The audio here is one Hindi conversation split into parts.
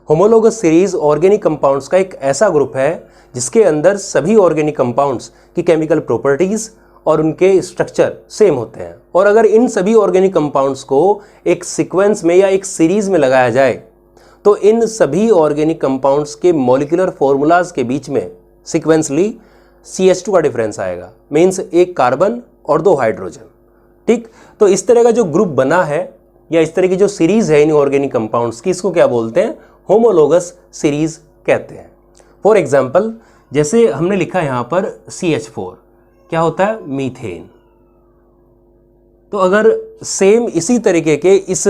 होमोलोगस सीरीज ऑर्गेनिक कंपाउंड्स का एक ऐसा ग्रुप है जिसके अंदर सभी ऑर्गेनिक कंपाउंड्स की केमिकल प्रॉपर्टीज और उनके स्ट्रक्चर सेम होते हैं। और अगर इन सभी ऑर्गेनिक कंपाउंड्स को एक सीक्वेंस में या एक सीरीज में लगाया जाए तो इन सभी ऑर्गेनिक कंपाउंड्स के मॉलिक्यूलर फॉर्मूलाज के बीच में सीक्वेंसली CH2 का डिफरेंस आएगा, मीन्स एक कार्बन और 2 हाइड्रोजन। ठीक, तो इस तरह का जो ग्रुप बना है या इस तरह की जो सीरीज है इन ऑर्गेनिक कंपाउंड्स की, इसको क्या बोलते हैं? होमोलोगस सीरीज कहते हैं। फॉर एग्जाम्पल, जैसे हमने लिखा है यहाँ पर CH4, क्या होता है? मीथेन। तो अगर सेम इसी तरीके के इस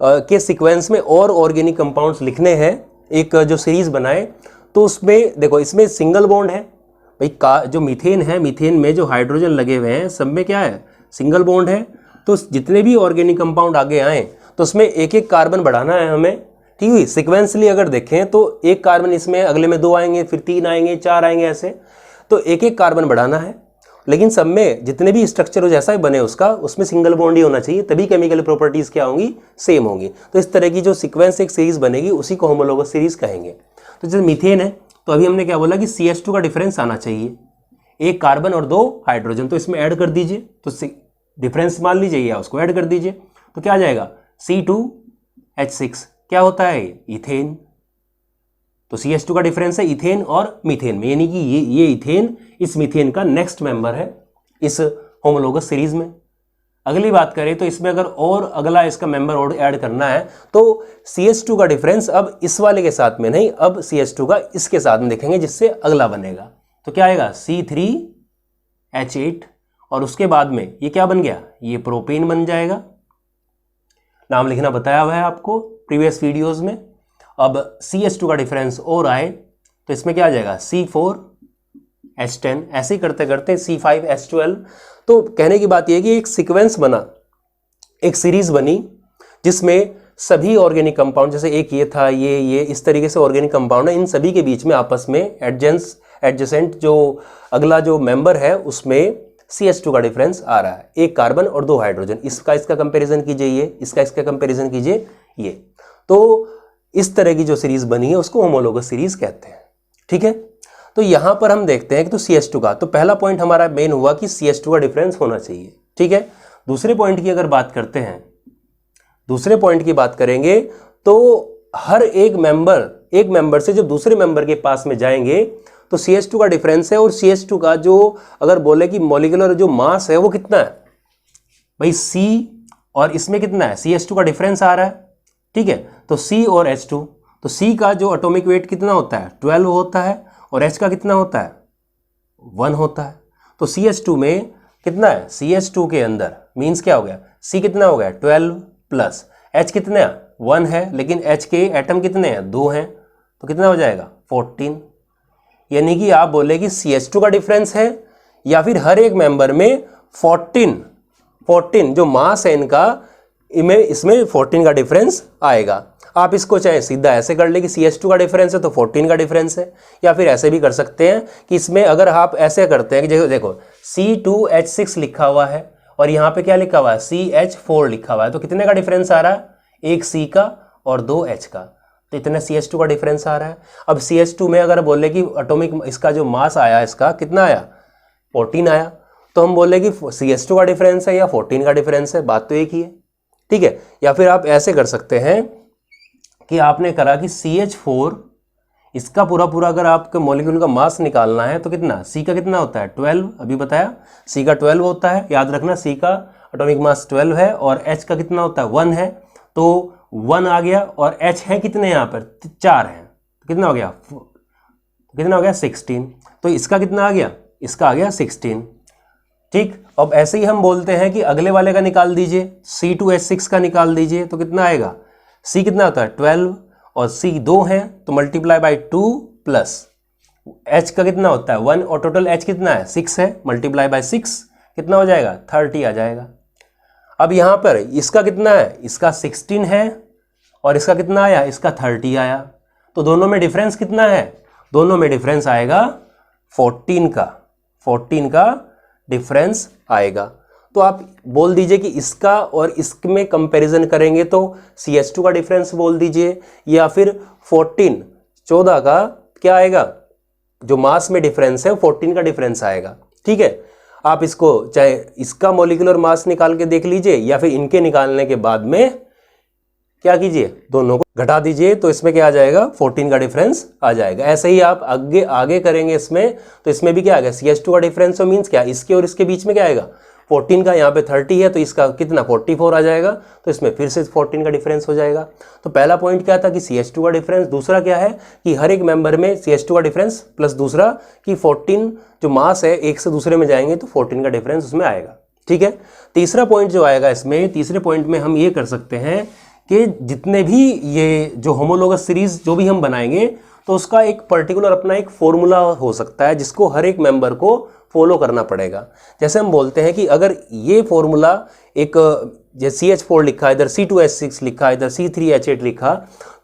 के सीक्वेंस में और ऑर्गेनिक कंपाउंड्स लिखने हैं, एक जो सीरीज बनाए, तो उसमें देखो इसमें सिंगल बॉन्ड है भाई, का जो मीथेन है, मीथेन में जो हाइड्रोजन लगे हुए हैं सब में क्या है? सिंगल बॉन्ड है। तो जितने भी ऑर्गेनिक कंपाउंड आगे आए तो उसमें एक एक कार्बन बढ़ाना है हमें। ठीक है, सिक्वेंसली अगर देखें तो एक कार्बन इसमें, अगले में 2 आएंगे, फिर 3 आएंगे, 4 आएंगे, ऐसे तो एक एक कार्बन बढ़ाना है। लेकिन सब में जितने भी स्ट्रक्चर हो जैसा ही बने उसका, उसमें सिंगल बॉन्ड ही होना चाहिए, तभी केमिकल प्रॉपर्टीज क्या होंगी? सेम होंगी। तो इस तरह की जो सीक्वेंस एक सीरीज बनेगी उसी को होमोलोगस सीरीज कहेंगे। तो जैसे मीथेन है तो अभी हमने क्या बोला कि CH2 का डिफरेंस आना चाहिए, एक कार्बन और 2 हाइड्रोजन, तो इसमें ऐड कर दीजिए, तो डिफरेंस मान लीजिए या उसको ऐड कर दीजिए, तो क्या आ जाएगा? C2H6। क्या होता है? इथेन। तो CH2 का डिफरेंस है इथेन और मीथेन में, यानी कि ये इथेन इस मीथेन का नेक्स्ट मेंबर है इस होमोलोगस सीरीज में। अगली बात करें तो इसमें अगर और अगला इसका मेंबर और ऐड करना है तो CH2 का डिफरेंस अब इस वाले के साथ में नहीं, अब CH2 का इसके साथ में देखेंगे, जिससे अगला बनेगा। तो क्या आएगा? C3H8, और उसके बाद में ये क्या बन गया? ये प्रोपेन बन जाएगा। नाम लिखना बताया हुआ है आपको प्रीवियस वीडियोस में। अब CH2 का डिफरेंस और आए तो इसमें क्या आ जाएगा? C4H10, ऐसे ही करते करते C5H12। तो कहने की बात यह है कि एक सीक्वेंस बना, एक सीरीज बनी जिसमें सभी ऑर्गेनिक कंपाउंड, जैसे एक ये था, ये इस तरीके से ऑर्गेनिक कंपाउंड है, इन सभी के बीच में आपस में एडजेसेंट जो अगला जो मेंबर है उसमें CH2 का डिफरेंस आ रहा है, एक कार्बन और 2 हाइड्रोजन। इसका कंपैरिजन कीजिए, ये इसका कंपैरिजन कीजिए, ये। तो इस तरह की जो सीरीज बनी है उसको होमोलोगस सीरीज कहते हैं। ठीक है, तो यहां पर हम देखते हैं कि तो CH2 का, तो पहला पॉइंट हमारा मेन हुआ कि CH2 का डिफरेंस होना चाहिए। ठीक है, दूसरे पॉइंट की अगर बात करते हैं, दूसरे पॉइंट की बात करेंगे तो हर एक मेंबर से जब दूसरे मेंबर के पास में जाएंगे तो CH2 का डिफरेंस है, और CH2 का जो अगर बोले कि मॉलिक्यूलर जो मास है वो कितना है भाई? C और इसमें कितना है? CH2 का डिफरेंस आ रहा है। ठीक है, तो C और H2, तो C का जो एटॉमिक वेट कितना होता है? 12 होता है, और H का कितना होता है? 1 होता है। तो CH2 में कितना है? CH2 के अंदर मीन्स क्या हो गया? C कितना हो गया? 12 प्लस H कितना? 1 है, लेकिन H के एटम कितने हैं? 2 हैं, तो कितना हो जाएगा? 14। यानी कि आप बोले कि CH2 का डिफरेंस है या फिर हर एक मेंबर में 14 जो मास है इनका, इसमें 14 का डिफरेंस आएगा। आप इसको चाहे सीधा ऐसे कर ले कि CH2 का डिफरेंस है तो 14 का डिफरेंस है, या फिर ऐसे भी कर सकते हैं कि इसमें अगर आप ऐसे करते हैं कि देखो C2H6 लिखा हुआ है और यहाँ पे क्या लिखा हुआ है? CH4 लिखा हुआ है, तो कितने का डिफरेंस आ रहा है? एक C का और 2 H का, तो इतने CH2 का डिफरेंस आ रहा है। अब CH2 में अगर बोले कि एटॉमिक इसका जो मास आया इसका कितना आया? 14 आया, तो हम बोले कि CH2 का डिफरेंस है या 14 का डिफरेंस है, बात तो एक ही है। ठीक है, या फिर आप ऐसे कर सकते हैं कि आपने करा कि CH4 इसका पूरा अगर आपके मॉलिक्यूल का मास निकालना है तो कितना? C का कितना होता है? 12, अभी बताया C का 12 होता है, याद रखना C का एटॉमिक मास 12 है, और H का कितना होता है? 1 है, तो 1 आ गया, और H है कितने यहाँ पर? 4 हैं, तो कितना हो गया? 16। तो इसका कितना आ गया? इसका आ गया 16। ठीक, अब ऐसे ही हम बोलते हैं कि अगले वाले का निकाल दीजिए, C2H6 का निकाल दीजिए, तो कितना आएगा? C कितना होता है? 12, और C 2 है तो मल्टीप्लाई बाई 2 प्लस H का कितना होता है? 1, और टोटल H कितना है? 6 है, मल्टीप्लाई बाई 6 कितना हो जाएगा? 30 आ जाएगा। अब यहाँ पर इसका कितना है? इसका 16 है, और इसका कितना आया? इसका 30 आया, तो दोनों में डिफरेंस कितना है? दोनों में डिफरेंस आएगा 14 का डिफरेंस आएगा। तो आप बोल दीजिए कि इसका और इसमें कंपैरिजन करेंगे तो CH2 का डिफरेंस बोल दीजिए, या फिर 14 का क्या आएगा, जो मास में डिफरेंस है 14 का डिफरेंस आएगा। ठीक है, आप इसको चाहे इसका मॉलिक्यूलर मास निकाल के देख लीजिए, या फिर इनके निकालने के बाद में क्या कीजिए, दोनों को घटा दीजिए, तो इसमें क्या आ जाएगा, 14 का डिफरेंस आ जाएगा। ऐसे ही आप आगे आगे करेंगे इसमें, तो इसमें भी क्या आएगा, CH2 का डिफरेंस, तो मीन्स क्या, इसके और इसके बीच में क्या आएगा 14 का, यहाँ पे 30 है तो इसका कितना 44 आ जाएगा, तो इसमें फिर से 14 का डिफरेंस हो जाएगा। तो पहला पॉइंट क्या था कि CH2 का डिफरेंस, दूसरा क्या है कि हर एक मेंबर में CH2 का डिफरेंस, प्लस दूसरा कि 14 जो मास है एक से दूसरे में जाएंगे तो 14 का डिफरेंस उसमें आएगा। ठीक है, तीसरा पॉइंट जो आएगा इसमें, तीसरे पॉइंट में हम ये कर सकते हैं कि जितने भी ये जो होमोलोगस सीरीज जो भी हम बनाएंगे तो उसका एक पर्टिकुलर अपना एक फॉर्मूला हो सकता है जिसको हर एक मेंबर को फॉलो करना पड़ेगा। जैसे हम बोलते हैं कि अगर ये फॉर्मूला एक जैसे CH4 लिखा, इधर C2H6 लिखा, इधर C3H8 लिखा,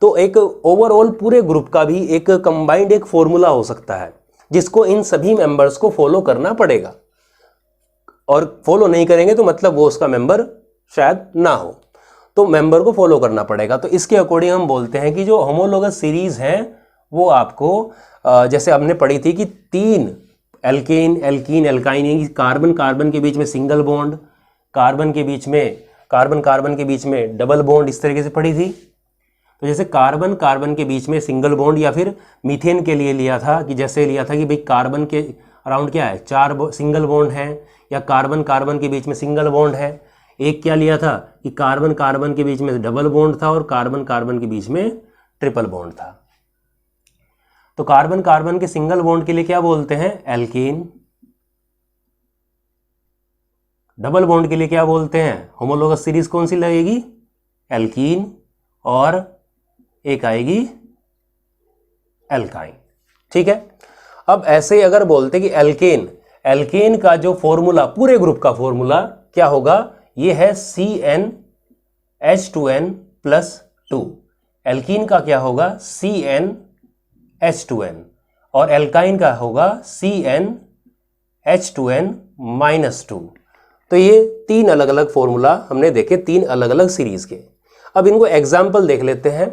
तो एक ओवरऑल पूरे ग्रुप का भी एक कंबाइंड एक फॉर्मूला हो सकता है जिसको इन सभी मेंबर्स को फॉलो करना पड़ेगा, और फॉलो नहीं करेंगे तो मतलब वो उसका मेंबर शायद ना हो, तो मेंबर को फॉलो करना पड़ेगा। तो इसके अकॉर्डिंग हम बोलते हैं कि जो होमोलोगस सीरीज हैं वो आपको जैसे हमने पढ़ी थी कि 3 alkane alkene alkyne, carbon carbon के बीच में सिंगल बॉन्ड, कार्बन के बीच में कार्बन कार्बन के बीच में डबल बॉन्ड, इस तरीके से पढ़ी थी। तो जैसे कार्बन कार्बन के बीच में सिंगल बॉन्ड, या फिर मीथेन के लिए लिया था कि जैसे लिया था कि भाई कार्बन के अराउंड क्या है 4 सिंगल बॉन्ड है, या कार्बन कार्बन के बीच में सिंगल बॉन्ड है। एक क्या लिया था कि कार्बन कार्बन के बीच में डबल बॉन्ड था और कार्बन कार्बन के बीच में ट्रिपल बॉन्ड था। तो कार्बन कार्बन के सिंगल बॉन्ड के लिए क्या बोलते हैं, एल्केन। डबल बॉन्ड के लिए क्या बोलते हैं, होमोलोगस सीरीज कौन सी लगेगी, एल्कीन, और एक आएगी एल्काइन। ठीक है, अब ऐसे अगर बोलते कि एल्केन, एल्केन का जो फॉर्मूला पूरे ग्रुप का फॉर्मूला क्या होगा, ये है CnH2n+2। एल्कीन का क्या होगा CnH2n, और एल्काइन का होगा CnH2n-2। तो ये 3 अलग अलग फॉर्मूला हमने देखे, 3 अलग अलग सीरीज के। अब इनको एग्जाम्पल देख लेते हैं,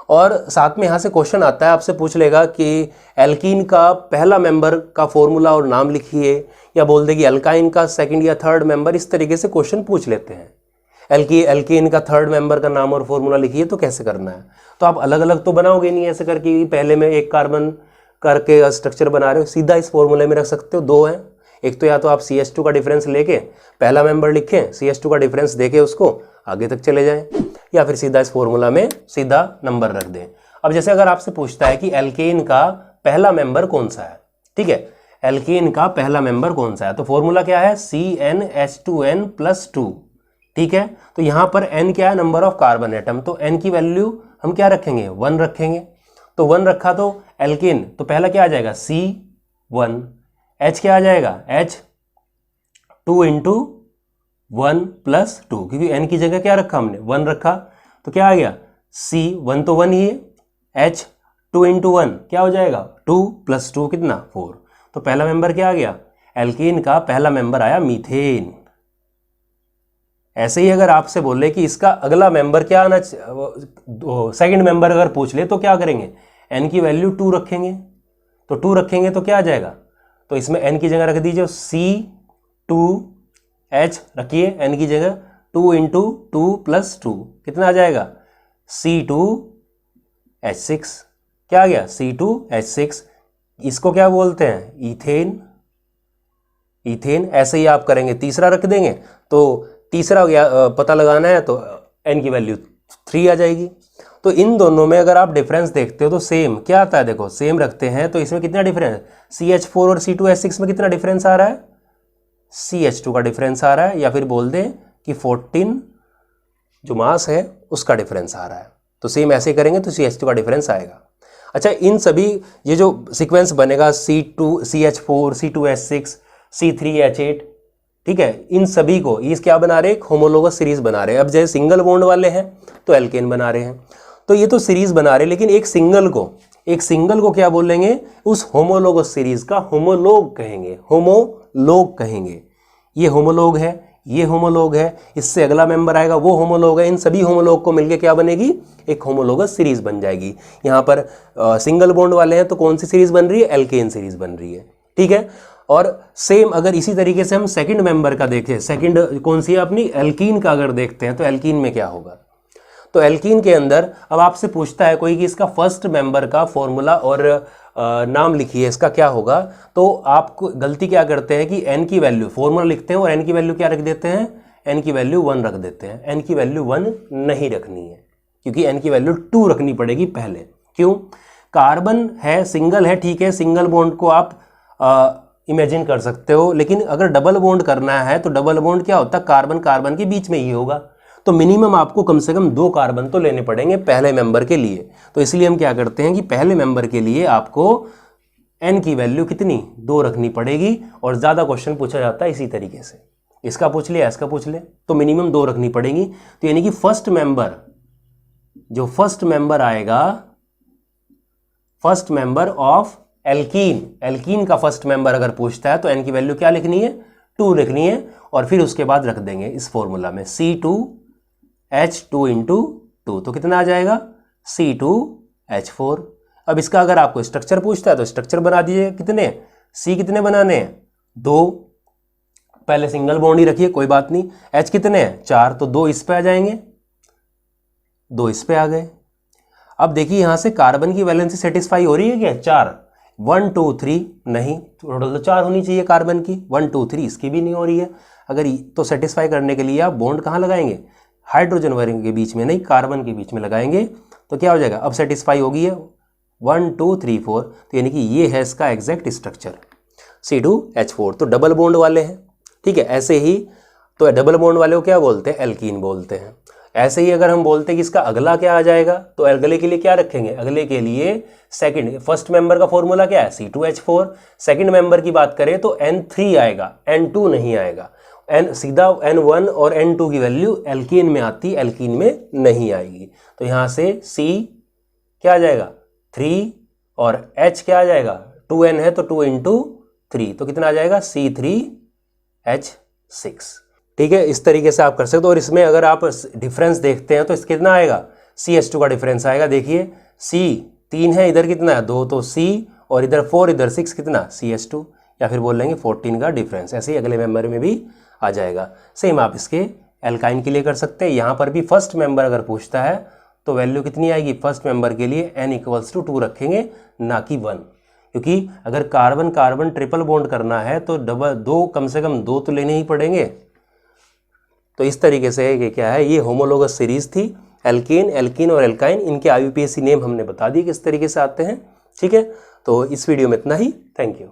और साथ में यहाँ से क्वेश्चन आता है, आपसे पूछ लेगा कि एल्कीन का पहला मेंबर का फॉर्मूला और नाम लिखिए, या बोल दे कि एल्काइन का सेकंड या थर्ड मेंबर, इस तरीके से क्वेश्चन पूछ लेते हैं। एल्कीन का थर्ड मेंबर का नाम और फॉर्मूला लिखिए, तो कैसे करना है, तो आप अलग अलग तो बनाओगे नहीं ऐसे करके, पहले में एक कार्बन करके स्ट्रक्चर बना रहे हो, सीधा इस फॉर्मूले में रख सकते हो। 2 हैं, एक तो या तो आप CH2 का डिफरेंस लेके पहला मेंबर लिखें, CH2 का डिफरेंस देके उसको आगे तक चले जाएं, या फिर सीधा इस फॉर्मूला में सीधा नंबर रख दें। अब जैसे अगर आपसे पूछता है कि एल्केन का पहला मेंबर कौन सा है, ठीक है, एल्केन का पहला मेंबर कौन सा है, तो फॉर्मूला क्या है CnH2n+2। ठीक है, तो यहां पर n क्या है, नंबर ऑफ कार्बन एटम, तो n की वैल्यू हम क्या रखेंगे, 1 रखेंगे। तो 1 रखा तो एल्केन, तो पहला क्या आ जाएगा C1, H क्या आ जाएगा H2 × 1+2, क्योंकि n की जगह क्या रखा हमने 1 रखा, तो क्या आ गया C1 तो 1 ही है, H2 × 1 क्या हो जाएगा 2 + 2 कितना 4। तो पहला मेंबर क्या आ गया, एल्केन का पहला मेंबर आया मीथेन। ऐसे ही अगर आपसे बोले कि इसका अगला मेंबर क्या आना, सेकंड मेंबर अगर पूछ ले तो क्या करेंगे, n की वैल्यू 2 रखेंगे, तो 2 रखेंगे तो क्या आ जाएगा, तो इसमें n की जगह रख दीजिए C2H रखिए, n की जगह 2 × 2 + 2 कितना आ जाएगा C2H6, क्या आ गया C2H6। इसको क्या बोलते हैं, इथेन। इथेन ऐसे ही आप करेंगे, तीसरा रख देंगे, तो तीसरा पता लगाना है तो n की वैल्यू 3 आ जाएगी। तो इन दोनों में अगर आप डिफरेंस देखते हो तो सेम क्या आता है, देखो सेम रखते हैं, तो इसमें कितना डिफरेंस, CH4 और C2H6 में कितना डिफरेंस आ रहा है, CH2 का डिफरेंस आ रहा है, या फिर बोल दें कि 14 जो मास है उसका डिफरेंस आ रहा है। तो सेम ऐसे करेंगे तो CH2 का डिफरेंस आएगा। अच्छा, इन सभी ये जो सीक्वेंस बनेगा CH4 C2H6 C3H8, ठीक है, इन सभी को ये क्या बना रहे हैं, एक होमोलोगस सीरीज बना रहे हैं। अब जैसे सिंगल बॉन्ड वाले हैं तो एल्केन बना रहे हैं, तो ये तो सीरीज बना रहे हैं, लेकिन एक सिंगल को क्या बोलेंगे, उस होमोलोगस सीरीज का होमोलोग कहेंगे, होमोलोग कहेंगे। ये होमोलोग है, ये होमोलॉग है, इससे अगला मेंबर आएगा वो होमोलॉग है, इन सभी होमोलॉग को मिलके क्या बनेगी, एक होमोलॉगस सीरीज बन जाएगी। यहाँ पर सिंगल बॉन्ड वाले हैं तो कौन सी सीरीज बन रही है, एल्केन सीरीज बन रही है, ठीक है। और सेम अगर इसी तरीके से हम सेकंड मेंबर का देखें, सेकंड कौन सी है अपनी, एल्कीन का अगर देखते हैं तो एल्कीन में क्या होगा, तो एल्कीन के अंदर अब आपसे पूछता है कोई कि इसका फर्स्ट मेंबर का फॉर्मूला और नाम लिखिए, इसका क्या होगा, तो आप गलती क्या करते हैं कि n की वैल्यू फॉर्मूला लिखते हैं और n की वैल्यू क्या रख देते हैं, n की वैल्यू 1 रख देते हैं। n की वैल्यू 1 नहीं रखनी है, क्योंकि n की वैल्यू 2 रखनी पड़ेगी पहले। क्यों, कार्बन है, सिंगल है, ठीक है, सिंगल बॉन्ड को आप इमेजिन कर सकते हो, लेकिन अगर डबल बॉन्ड करना है तो डबल बॉन्ड क्या होता है, कार्बन कार्बन के बीच में ही होगा, तो मिनिमम आपको कम से कम 2 कार्बन तो लेने पड़ेंगे पहले मेंबर के लिए। तो इसलिए हम क्या करते हैं कि पहले मेंबर के लिए आपको n की वैल्यू कितनी, 2 रखनी पड़ेगी, और ज़्यादा क्वेश्चन पूछा जाता है इसी तरीके से, इसका पूछ लिया इसका पूछ ले, तो मिनिमम 2 रखनी पड़ेगी। तो यानी कि फर्स्ट मेंबर, जो फर्स्ट मेंबर आएगा, first member of alkene, alkene का फर्स्ट मेंबर अगर पूछता है तो n की वैल्यू क्या लिखनी है, 2 लिखनी है, और फिर उसके बाद रख देंगे इस फॉर्मूला में C2H2 इंटू 2, तो कितना आ जाएगा, C2H4। अब इसका अगर आपको स्ट्रक्चर पूछता है तो स्ट्रक्चर बना दीजिए, कितने C कितने बनाने हैं, 2, पहले सिंगल बॉन्ड ही रखिए कोई बात नहीं, H कितने हैं, 4, तो 2 इस पे आ जाएंगे, 2 इस पे आ गए। अब देखिए यहां से कार्बन की वैलेंसी सेटिस्फाई हो रही है क्या, 4, 1 2 3 नहीं, टोटल तो 4 होनी चाहिए कार्बन की, 1 2 3 इसकी भी नहीं हो रही है। अगर तो सेटिस्फाई करने के लिए आप बॉन्ड कहाँ लगाएंगे, हाइड्रोजन वायरिंग के बीच में नहीं, कार्बन के बीच में लगाएंगे, तो क्या हो जाएगा, अब सेटिस्फाई होगी है 1 2 3 4, तो यानी कि ये है इसका एग्जैक्ट स्ट्रक्चर C2H4। तो डबल बॉन्ड वाले हैं, ठीक है। ऐसे ही तो डबल बॉन्ड वाले को क्या बोलते हैं, एल्कीन बोलते हैं। ऐसे ही अगर हम बोलते हैं कि इसका अगला क्या आ जाएगा, तो अगले के लिए क्या रखेंगे, अगले के लिए सेकंड, फर्स्ट मेंबर का फॉर्मूला क्या है, C2H4। सेकंड मेंबर की बात करें तो N3 आएगा, N2 नहीं आएगा, सीधा N1 और N2 की वैल्यू एल्कीन में आती, एल्कीन में नहीं आएगी। तो यहाँ से C क्या आ जाएगा, 3, और H क्या आ जाएगा, 2N है तो 2 इंटू 3, तो कितना आ जाएगा, C3H6। ठीक है, इस तरीके से आप कर सकते हो। और इसमें अगर आप डिफरेंस देखते हैं तो इस कितना आएगा, CH2 का डिफरेंस आएगा। देखिए C 3 है, इधर कितना है 2, तो C, और इधर 4 इधर 6, कितना CH2, या फिर बोल लेंगे 14 का डिफरेंस। ऐसे ही अगले मेंबर में भी आ जाएगा। सेम आप इसके एल्काइन के लिए कर सकते हैं। यहाँ पर भी फर्स्ट मेंबर अगर पूछता है तो वैल्यू कितनी आएगी, फर्स्ट मेंबर के लिए n = 2 रखेंगे, ना कि 1, क्योंकि अगर कार्बन कार्बन ट्रिपल बॉन्ड करना है तो दो कम से कम 2 तो लेने ही पड़ेंगे। तो इस तरीके से ये क्या है, ये होमोलोगस सीरीज थी। एल्केन, एल्कीन और एल्काइन, इनके IUPAC नेम हमने बता दिए किस तरीके से आते हैं। ठीक है, तो इस वीडियो में इतना ही। Thank you.